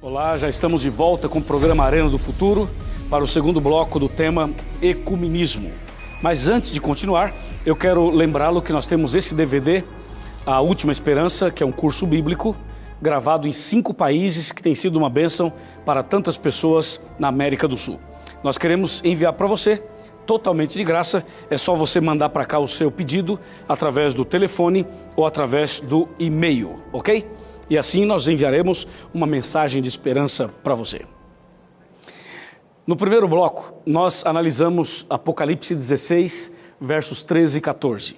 Olá, já estamos de volta com o programa Arena do Futuro para o segundo bloco do tema Ecumenismo. Mas antes de continuar, eu quero lembrá-lo que nós temos esse DVD, A Última Esperança, que é um curso bíblico, gravado em 5 países, que tem sido uma bênção para tantas pessoas na América do Sul. Nós queremos enviar para você, totalmente de graça, é só você mandar para cá o seu pedido através do telefone ou através do e-mail, ok? E assim nós enviaremos uma mensagem de esperança para você. No primeiro bloco, nós analisamos Apocalipse 16, versos 13 e 14.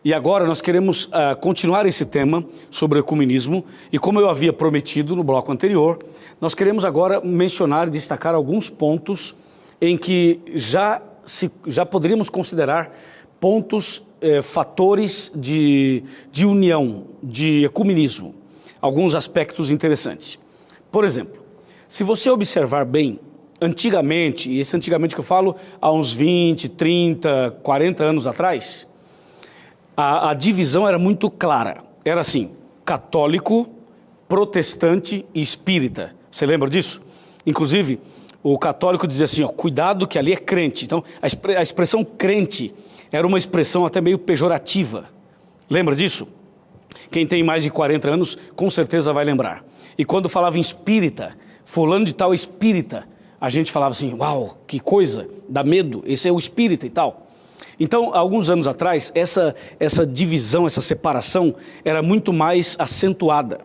E agora nós queremos continuar esse tema sobre o ecumenismo. E como eu havia prometido no bloco anterior, nós queremos agora mencionar e destacar alguns pontos em que já poderíamos considerar pontos, fatores de união, de ecumenismo. Alguns aspectos interessantes. Por exemplo, se você observar bem, antigamente, e esse antigamente que eu falo, há uns 20, 30, 40 anos atrás, a divisão era muito clara. Era assim, católico, protestante e espírita. Você lembra disso? Inclusive, o católico dizia assim, ó, cuidado que ali é crente. Então, a expressão crente era uma expressão até meio pejorativa. Lembra disso? Quem tem mais de 40 anos, com certeza vai lembrar. E quando falava em espírita, fulano de tal espírita, a gente falava assim, uau, que coisa, dá medo, esse é o espírita e tal. Então, alguns anos atrás, essa divisão, essa separação era muito mais acentuada.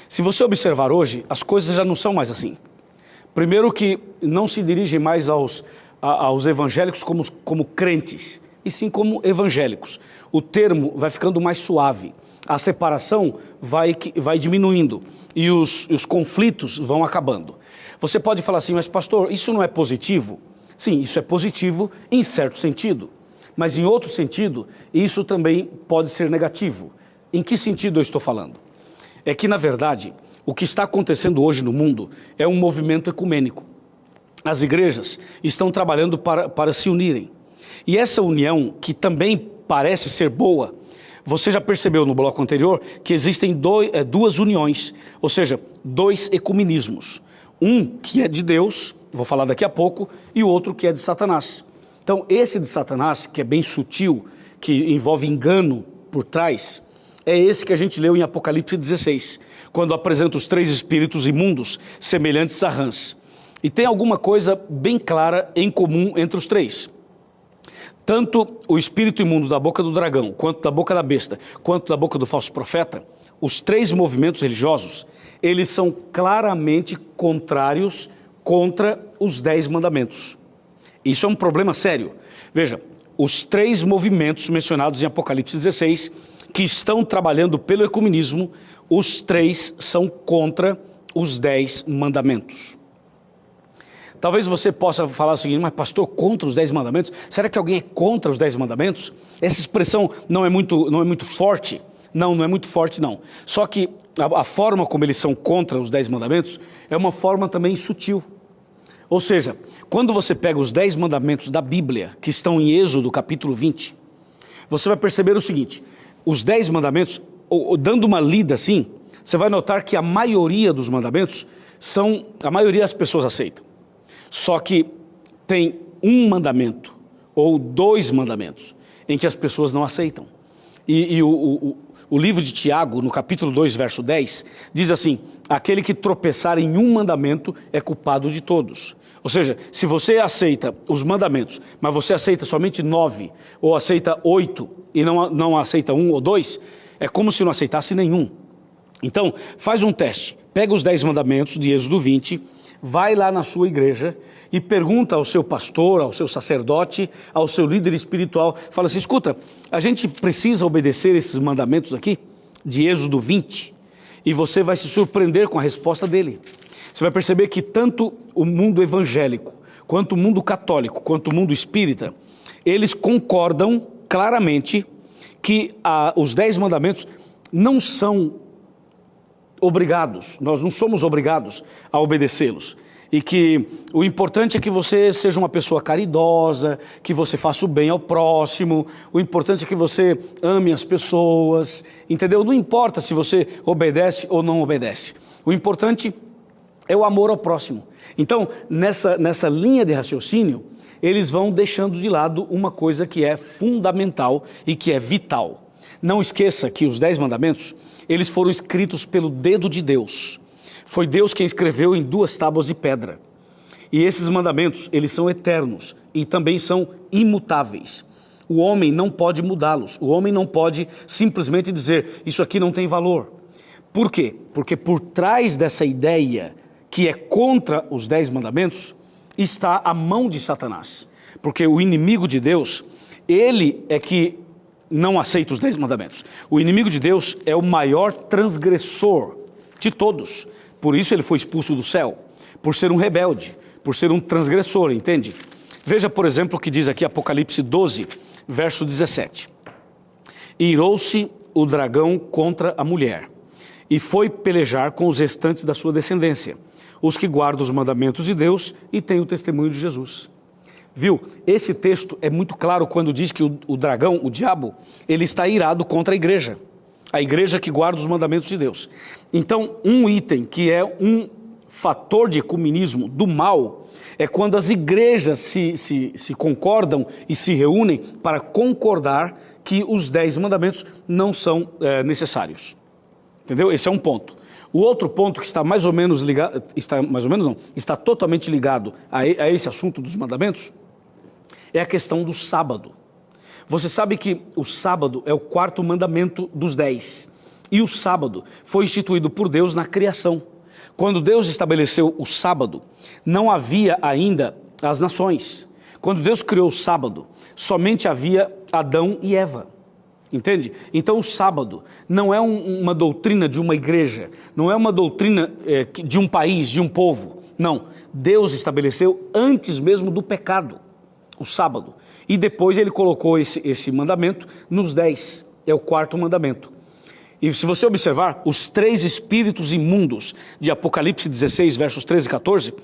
Se você observar hoje, as coisas já não são mais assim. Primeiro que não se dirigem mais aos evangélicos como crentes, e sim como evangélicos. O termo vai ficando mais suave. A separação vai diminuindo e os conflitos vão acabando. Você pode falar assim, mas pastor, isso não é positivo? Sim, isso é positivo em certo sentido, mas em outro sentido, isso também pode ser negativo. Em que sentido eu estou falando? É que, na verdade, o que está acontecendo hoje no mundo é um movimento ecumênico. As igrejas estão trabalhando para se unirem. E essa união, que também parece ser boa, você já percebeu no bloco anterior que existem duas uniões, ou seja, 2 ecumenismos. Um que é de Deus, vou falar daqui a pouco, e o outro que é de Satanás. Então, esse de Satanás, que é bem sutil, que envolve engano por trás, é esse que a gente leu em Apocalipse 16, quando apresenta os 3 espíritos imundos semelhantes a rãs. E tem alguma coisa bem clara em comum entre os 3. Tanto o espírito imundo da boca do dragão, quanto da boca da besta, quanto da boca do falso profeta, os 3 movimentos religiosos, eles são claramente contrários contra os 10 mandamentos. Isso é um problema sério. Veja, os 3 movimentos mencionados em Apocalipse 16, que estão trabalhando pelo ecumenismo, os 3 são contra os 10 mandamentos. Talvez você possa falar o seguinte, mas pastor, contra os 10 mandamentos? Será que alguém é contra os 10 mandamentos? Essa expressão não é muito forte? Não é muito forte não. Só que a forma como eles são contra os 10 mandamentos é uma forma também sutil. Ou seja, quando você pega os 10 mandamentos da Bíblia, que estão em Êxodo capítulo 20, você vai perceber o seguinte, os 10 mandamentos, dando uma lida assim, você vai notar que a maioria dos mandamentos a maioria das pessoas aceitam. Só que tem um mandamento, ou 2 mandamentos, em que as pessoas não aceitam. E o livro de Tiago, no capítulo 2, verso 10, diz assim, aquele que tropeçar em um mandamento é culpado de todos. Ou seja, se você aceita os mandamentos, mas você aceita somente 9, ou aceita 8, e não aceita 1 ou 2, é como se não aceitasse nenhum. Então, faz um teste, pega os 10 mandamentos de Êxodo 20, vai lá na sua igreja e pergunta ao seu pastor, ao seu sacerdote, ao seu líder espiritual, fala assim, escuta, a gente precisa obedecer esses mandamentos aqui, de Êxodo 20, e você vai se surpreender com a resposta dele. Você vai perceber que tanto o mundo evangélico, quanto o mundo católico, quanto o mundo espírita, eles concordam claramente que os 10 mandamentos não são obrigados, nós não somos obrigados a obedecê-los. E que o importante é que você seja uma pessoa caridosa, que você faça o bem ao próximo, o importante é que você ame as pessoas, entendeu? Não importa se você obedece ou não obedece. O importante é o amor ao próximo. Então, nessa linha de raciocínio, eles vão deixando de lado uma coisa que é fundamental e que é vital. Não esqueça que os 10 mandamentos, eles foram escritos pelo dedo de Deus. Foi Deus quem escreveu em 2 tábuas de pedra. E esses mandamentos, eles são eternos e também são imutáveis. O homem não pode mudá-los. O homem não pode simplesmente dizer, isso aqui não tem valor. Por quê? Porque por trás dessa ideia que é contra os 10 mandamentos, está a mão de Satanás. Porque o inimigo de Deus, ele é que não aceita os 10 mandamentos. O inimigo de Deus é o maior transgressor de todos. Por isso ele foi expulso do céu, por ser um rebelde, por ser um transgressor, entende? Veja, por exemplo, o que diz aqui Apocalipse 12, verso 17. Irou-se o dragão contra a mulher, e foi pelejar com os restantes da sua descendência, os que guardam os mandamentos de Deus e têm o testemunho de Jesus. Viu? Esse texto é muito claro quando diz que o dragão, o diabo, ele está irado contra a igreja que guarda os mandamentos de Deus. Então, um item que é um fator de ecumenismo do mal é quando as igrejas se concordam e se reúnem para concordar que os 10 mandamentos não são necessários. Entendeu? Esse é um ponto. O outro ponto que está mais ou menos ligado, está totalmente ligado a esse assunto dos mandamentos, é a questão do sábado. Você sabe que o sábado é o 4º mandamento dos 10. E o sábado foi instituído por Deus na criação. Quando Deus estabeleceu o sábado, não havia ainda as nações. Quando Deus criou o sábado, somente havia Adão e Eva. Entende? Então o sábado não é uma doutrina de uma igreja, não é uma doutrina de um país, de um povo. Não, Deus estabeleceu antes mesmo do pecado, o sábado. E depois ele colocou esse mandamento nos 10, é o 4º mandamento. E se você observar, os 3 espíritos imundos de Apocalipse 16, versos 13 e 14,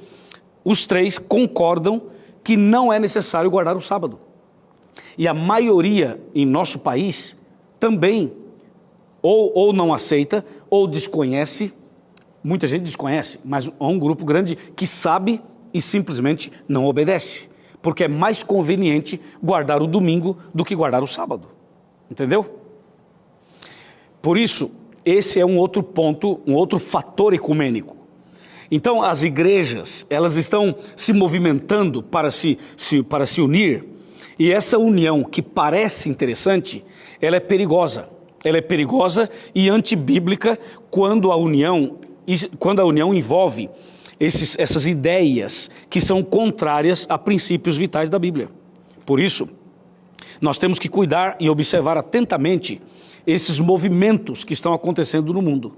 os 3 concordam que não é necessário guardar o sábado. E a maioria em nosso país também ou não aceita ou desconhece, muita gente desconhece, mas há um grupo grande que sabe e simplesmente não obedece, porque é mais conveniente guardar o domingo do que guardar o sábado, entendeu? Por isso, esse é um outro ponto, um outro fator ecumênico. Então, as igrejas, elas estão se movimentando para se unir, e essa união que parece interessante, ela é perigosa. Ela é perigosa e antibíblica quando a união envolve essas ideias que são contrárias a princípios vitais da Bíblia. Por isso, nós temos que cuidar e observar atentamente esses movimentos que estão acontecendo no mundo.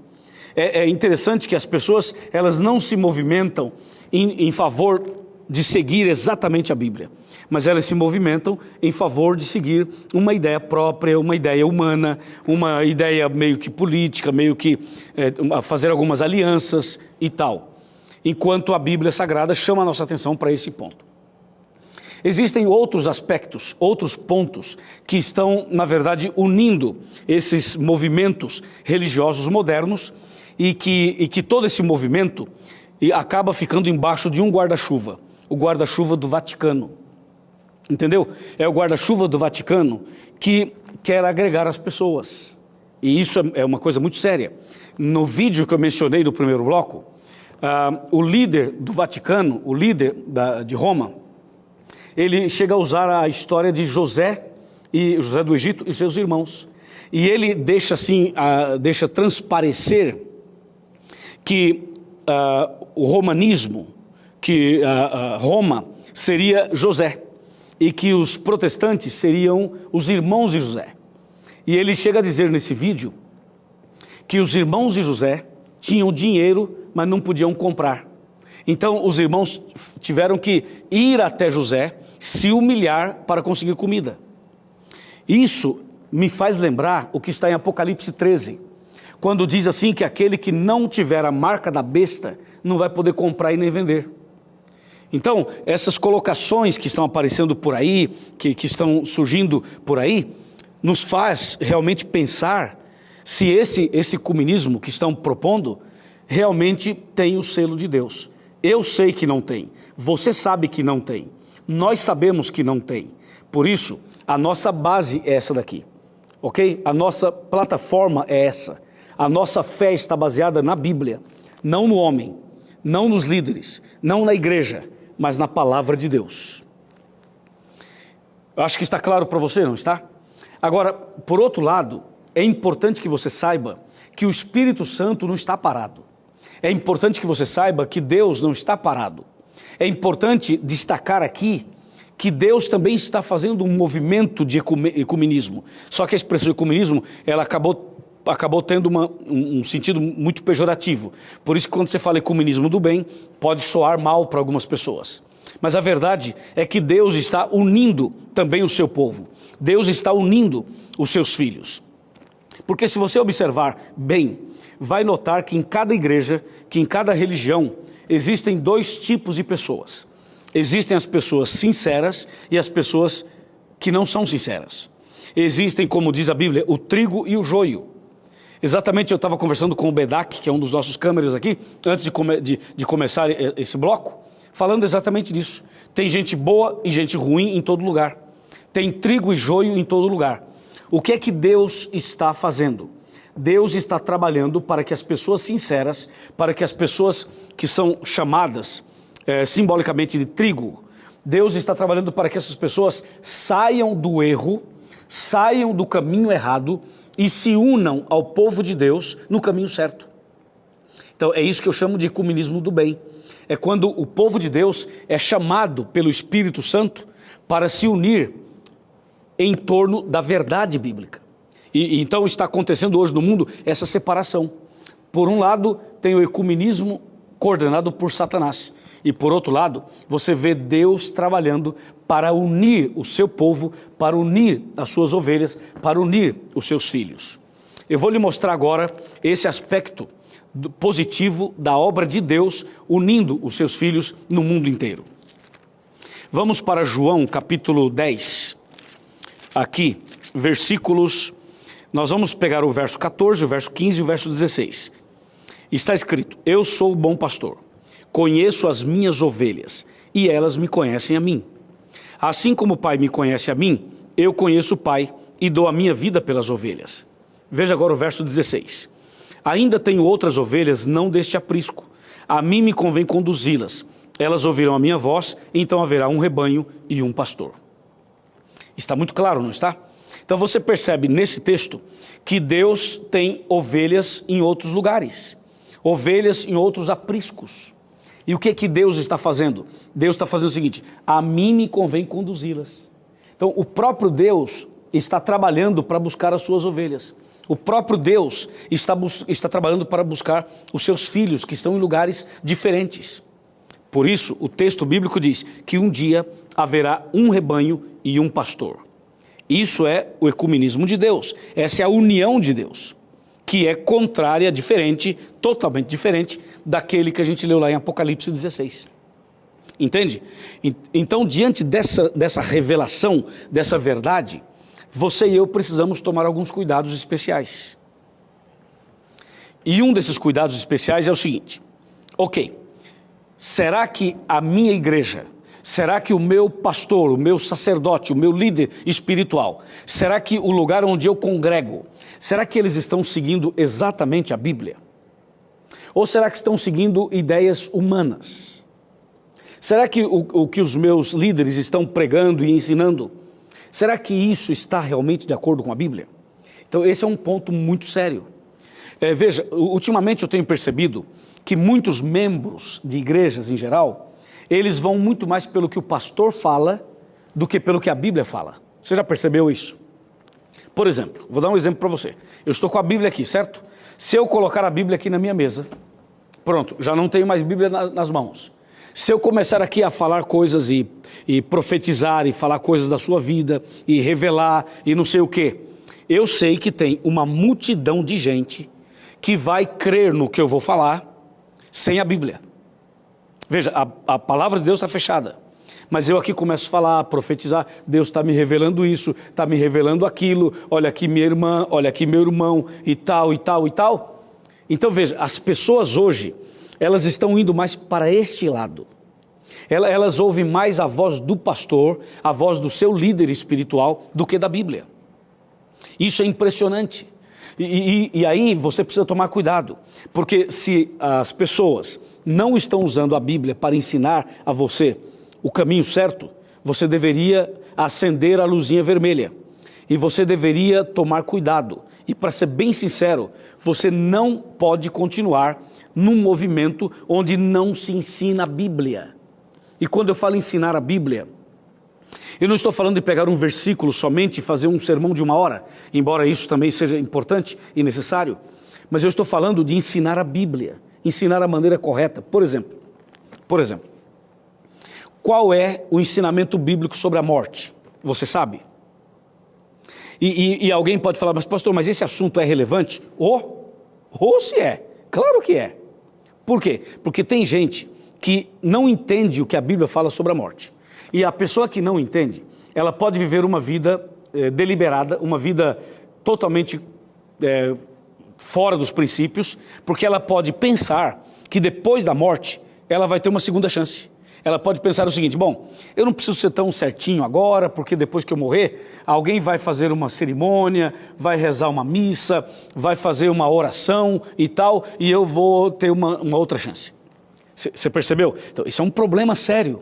É interessante que as pessoas, elas não se movimentam em favor de seguir exatamente a Bíblia, mas elas se movimentam em favor de seguir uma ideia própria, uma ideia humana, uma ideia meio que política, meio que fazer algumas alianças e tal, enquanto a Bíblia Sagrada chama a nossa atenção para esse ponto. Existem outros aspectos, outros pontos que estão, na verdade, unindo esses movimentos religiosos modernos e que todo esse movimento acaba ficando embaixo de um guarda-chuva, o guarda-chuva do Vaticano. Entendeu? É o guarda-chuva do Vaticano que quer agregar as pessoas. E isso é uma coisa muito séria. No vídeo que eu mencionei do primeiro bloco, o líder do Vaticano, o líder de Roma, ele chega a usar a história de José do Egito e seus irmãos. E ele deixa transparecer que o romanismo, que Roma seria José, e que os protestantes seriam os irmãos de José. E ele chega a dizer nesse vídeo que os irmãos de José tinham dinheiro, mas não podiam comprar. Então os irmãos tiveram que ir até José, se humilhar para conseguir comida. Isso me faz lembrar o que está em Apocalipse 13, quando diz assim que aquele que não tiver a marca da besta não vai poder comprar e nem vender. Então, essas colocações que estão aparecendo por aí, que estão surgindo por aí, nos faz realmente pensar se esse ecumenismo que estão propondo realmente tem o selo de Deus. Eu sei que não tem, você sabe que não tem, nós sabemos que não tem. Por isso, a nossa base é essa daqui, ok? A nossa plataforma é essa. A nossa fé está baseada na Bíblia, não no homem, não nos líderes, não na igreja, mas na palavra de Deus. Eu acho que está claro para você, não está? Agora, por outro lado, é importante que você saiba que o Espírito Santo não está parado. É importante que você saiba que Deus não está parado. É importante destacar aqui que Deus também está fazendo um movimento de ecumenismo. Só que a expressão ecumenismo, ela acabou tendo um sentido muito pejorativo. Por isso que quando você fala ecumenismo do bem, pode soar mal para algumas pessoas. Mas a verdade é que Deus está unindo também o seu povo. Deus está unindo os seus filhos. Porque se você observar bem, vai notar que em cada igreja, que em cada religião, existem dois tipos de pessoas. Existem as pessoas sinceras e as pessoas que não são sinceras. Existem, como diz a Bíblia, o trigo e o joio. Exatamente, eu estava conversando com o Bedak, que é um dos nossos câmeras aqui, antes de começar esse bloco, falando exatamente disso. Tem gente boa e gente ruim em todo lugar. Tem trigo e joio em todo lugar. O que é que Deus está fazendo? Deus está trabalhando para que as pessoas sinceras, para que as pessoas que são chamadas simbolicamente de trigo, Deus está trabalhando para que essas pessoas saiam do erro, saiam do caminho errado e se unam ao povo de Deus no caminho certo. Então é isso que eu chamo de ecumenismo do bem. É quando o povo de Deus é chamado pelo Espírito Santo para se unir em torno da verdade bíblica. E então está acontecendo hoje no mundo essa separação. Por um lado, tem o ecumenismo coordenado por Satanás. E por outro lado, você vê Deus trabalhando para unir o seu povo, para unir as suas ovelhas, para unir os seus filhos. Eu vou lhe mostrar agora esse aspecto positivo da obra de Deus unindo os seus filhos no mundo inteiro. Vamos para João capítulo 10. Aqui, versículos, nós vamos pegar o verso 14, o verso 15 e o verso 16. Está escrito: eu sou o bom pastor, conheço as minhas ovelhas e elas me conhecem a mim. Assim como o Pai me conhece a mim, eu conheço o Pai e dou a minha vida pelas ovelhas. Veja agora o verso 16. Ainda tenho outras ovelhas não deste aprisco. A mim me convém conduzi-las. Elas ouvirão a minha voz, então haverá um rebanho e um pastor. Está muito claro, não está? Então você percebe nesse texto que Deus tem ovelhas em outros lugares, ovelhas em outros apriscos. E o que é que Deus está fazendo? Deus está fazendo o seguinte: a mim me convém conduzi-las. Então o próprio Deus está trabalhando para buscar as suas ovelhas. O próprio Deus está trabalhando para buscar os seus filhos que estão em lugares diferentes. Por isso o texto bíblico diz que um dia haverá um rebanho e um pastor. Isso é o ecumenismo de Deus, essa é a união de Deus, que é contrária, diferente, totalmente diferente daquele que a gente leu lá em Apocalipse 16. Entende? Então, diante dessa revelação, dessa verdade, você e eu precisamos tomar alguns cuidados especiais. E um desses cuidados especiais é o seguinte: ok, será que a minha igreja, será que o meu pastor, o meu sacerdote, o meu líder espiritual, será que o lugar onde eu congrego, será que eles estão seguindo exatamente a Bíblia? Ou será que estão seguindo ideias humanas? Será que o que os meus líderes estão pregando e ensinando, será que isso está realmente de acordo com a Bíblia? Então esse é um ponto muito sério. Veja, ultimamente eu tenho percebido que muitos membros de igrejas em geral, eles vão muito mais pelo que o pastor fala do que pelo que a Bíblia fala. Você já percebeu isso? Por exemplo, vou dar um exemplo para você. Eu estou com a Bíblia aqui, certo? Se eu colocar a Bíblia aqui na minha mesa, pronto, já não tenho mais Bíblia nas mãos. Se eu começar aqui a falar coisas e profetizar e falar coisas da sua vida e revelar e não sei o quê, eu sei que tem uma multidão de gente que vai crer no que eu vou falar sem a Bíblia. Veja, a palavra de Deus está fechada, mas eu aqui começo a falar, a profetizar, Deus está me revelando isso, está me revelando aquilo, olha aqui minha irmã, olha aqui meu irmão, e tal, e tal, e tal. Então veja, as pessoas hoje, elas estão indo mais para este lado. Elas ouvem mais a voz do pastor, a voz do seu líder espiritual, do que da Bíblia. Isso é impressionante. E aí você precisa tomar cuidado, porque se as pessoas não estão usando a Bíblia para ensinar a você o caminho certo, você deveria acender a luzinha vermelha. E você deveria tomar cuidado. E para ser bem sincero, você não pode continuar num movimento onde não se ensina a Bíblia. E quando eu falo ensinar a Bíblia, eu não estou falando de pegar um versículo somente e fazer um sermão de 1 hora, embora isso também seja importante e necessário, mas eu estou falando de ensinar a Bíblia, ensinar a maneira correta. Por exemplo, qual é o ensinamento bíblico sobre a morte? Você sabe? E alguém pode falar, mas pastor, mas esse assunto é relevante? Ou se é, claro que é. Por quê? Porque tem gente que não entende o que a Bíblia fala sobre a morte. E a pessoa que não entende, ela pode viver uma vida deliberada, uma vida totalmente fora dos princípios, porque ela pode pensar que depois da morte, ela vai ter uma segunda chance. Ela pode pensar o seguinte, bom, eu não preciso ser tão certinho agora, porque depois que eu morrer, alguém vai fazer uma cerimônia, vai rezar uma missa, vai fazer uma oração e tal, e eu vou ter uma outra chance. Você percebeu? Então, isso é um problema sério,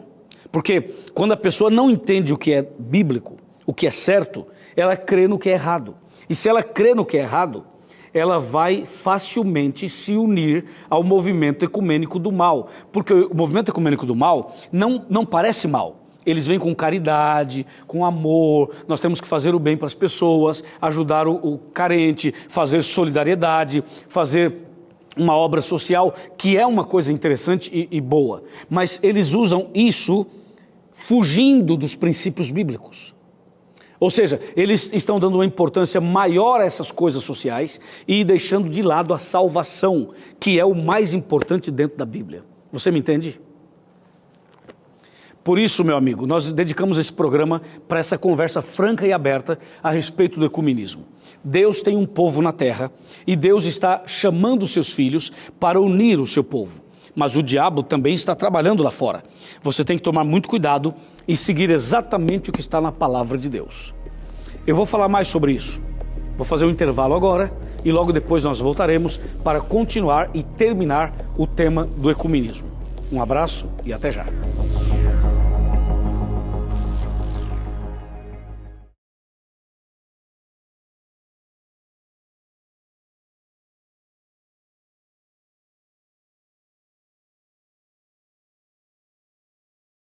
porque quando a pessoa não entende o que é bíblico, o que é certo, ela crê no que é errado. E se ela crê no que é errado, ela vai facilmente se unir ao movimento ecumênico do mal. Porque o movimento ecumênico do mal não parece mal. Eles vêm com caridade, com amor, nós temos que fazer o bem para as pessoas, ajudar o carente, fazer solidariedade, fazer uma obra social, que é uma coisa interessante e boa. Mas eles usam isso fugindo dos princípios bíblicos. Ou seja, eles estão dando uma importância maior a essas coisas sociais e deixando de lado a salvação, que é o mais importante dentro da Bíblia. Você me entende? Por isso, meu amigo, nós dedicamos esse programa para essa conversa franca e aberta a respeito do ecumenismo. Deus tem um povo na terra e Deus está chamando os seus filhos para unir o seu povo. Mas o diabo também está trabalhando lá fora. Você tem que tomar muito cuidado e seguir exatamente o que está na palavra de Deus. Eu vou falar mais sobre isso. Vou fazer um intervalo agora e logo depois nós voltaremos para continuar e terminar o tema do ecumenismo. Um abraço e até já.